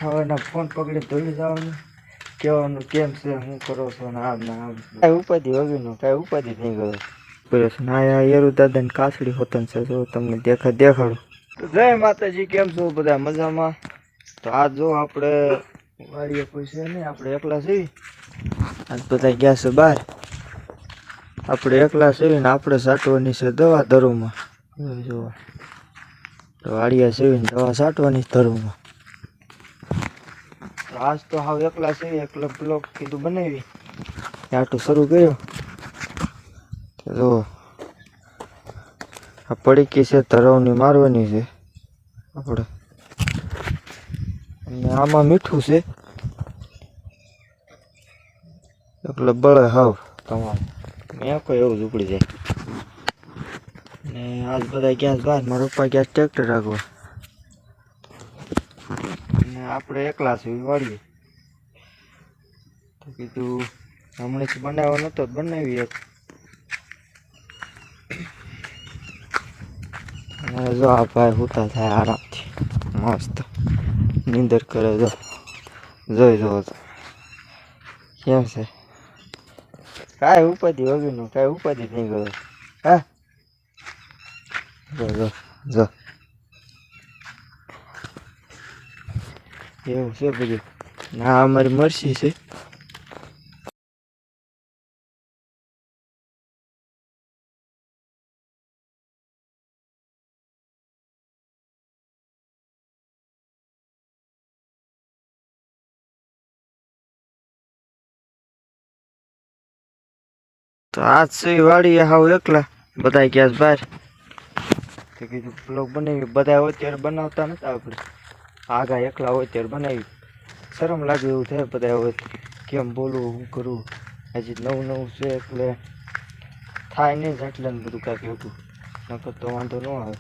હવે ફોન પકડી ધોઈ જવાનું કહેવાનું કેમ છે હું કરો છો ને આમ ને આમ કાંઈ ઉપાધિ વગરનું કાંઈ ઉપાધિ નહીં કરો બસ ના યરુ દાદા ને કાસડી હોતન છે જો તમને દેખાડું તો જય માતાજી કેમ છો બધા મજામાં તો આ જો આપણે વાડીએ કોઈ છે નહીં આપણે એકલા છીએ આજ બધા ગયા છે બહાર આપણે એકલા છીએ ને આપણે સાટવાની છે દવા ધરુમાં જો તો વાડિયા સેવીને દવા સાટવાની ધરુમાં આજ તો હાવ એકલા છે એકલો બ્લોક કીધું બનાવી આટલું શરૂ કર્યો તો આ પડીકી છે ધરવની મારવાની છે આપણે અને આમાં મીઠું છે એટલે બળે હાવ તમારે મેં કોઈ એવું જ ઉપડી જાય ને આજ બધા ગયા બહાર મારા પપ્પા ગયા ટ્રેક્ટર રાખવા ને આપણે એકલા છે વાળીએ તો કીધું હમણાંથી બનાવવા નતો બનાવી એક જો આ ભાઈ ઉઠા થાય આરામથી મસ્ત નીંદર કરે જો જોઈ જો કેમ છે કાંઈ ઉપાધિ વગરનું કાંઈ ઉપાધિ નહીં કરો હા જો જો જો એવું છે બધું ના અમારી મરસી છે તો આજ છે વાડી હાવ એકલા બધા ગયા બહાર તો કીધું બ્લોગ બનાવી બધા હોય ત્યારે બનાવતા નતા આપણે આગા એકલા હોય ત્યારે બનાવી શરમ લાગે એવું થાય બધા હોય કેમ બોલવું શું કરવું હજી નવું નવું છે એટલે થાય નહીં જ એટલે બધું કાંઈક એવું નકર તો વાંધો ન આવે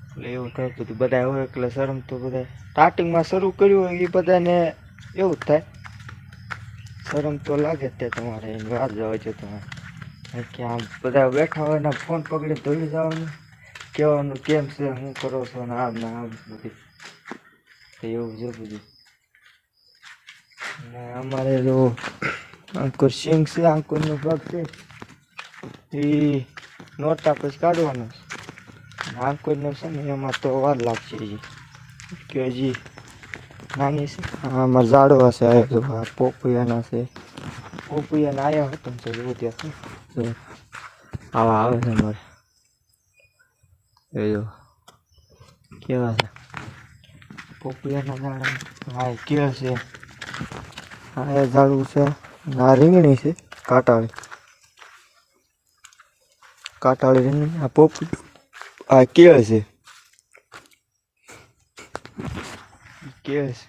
એટલે એવું થાય બધું બધા હોય એટલે શરમ તો બધા સ્ટાર્ટિંગમાં શરૂ કર્યું હોય એ બધાને એવું જ થાય શરમ તો લાગે જ તે તમારે એની વાત જવા છે તમારે કે આમ બધા બેઠા હોય ને ફોન પકડી ધોઈ જવાનું કહેવાનું કેમ છે હું કરો છો ને આમ બધી એવું છે બધું ને અમારે જો અંકુર સિંગ છે અંકુરનો ભાગ છે એ નોટા પછી કાઢવાનો છે અંકુરનો છે ને એમાં તો વાર લાગશે કે હજી નાની છે આમાં ઝાડવા છે આ પોપૈયાના છે પોપૈયાના આવ્યા હતો ને એવું ત્યાં આવા આવે છે અમારે એ જો કેવા છે પોપૈયાના ઝાડ હા કે છે હા એ ઝાડવું છે આ રીંગણી છે કાંટાળી રીંગણી આ પોપી આ કેળ છે કેળ છે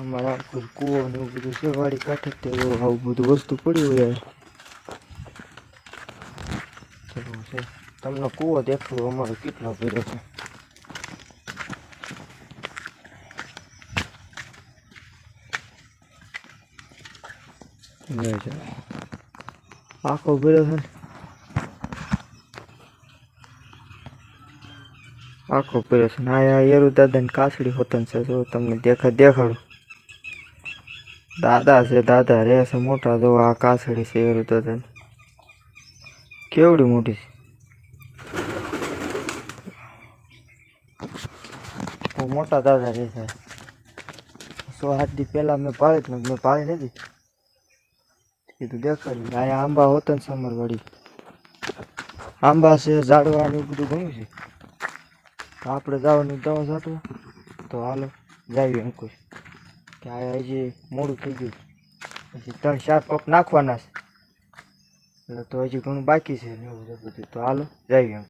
અમારા કૂવો ને એવું બધું છે વાડી કાંઠે તે આવું બધું વસ્તુ પડી હોય છે તમને કૂવો દેખાડો અમારો કેટલો ભર્યો છે આખો ભર્યો છે ને આખો ભર્યો છે ને આ યરુ દાદા ને કાસડી હોતન છે જો તમને દેખાડું દાદા છે દાદા રે છે મોટા જો આ કાસડી છે યરુ દાદા કેવડી મોટી છે મોટા દાદા રે છે 100 દી પહેલા મેં પાળી નથી કીધું દેખાડ્યું અહીંયા આંબા હોતન સમરવાડી આંબા છે ઝાડવા ને બધું ઘણું છે આપણે જવાની દવા છાંટવા તો હાલો જાવી અંકુશ કે આ હજી મોડું થઈ ગયું પછી 3-4 પંપ નાખવાના છે એટલે તો હજી ઘણું બાકી છે ને એવું બધું તો હાલો જાવી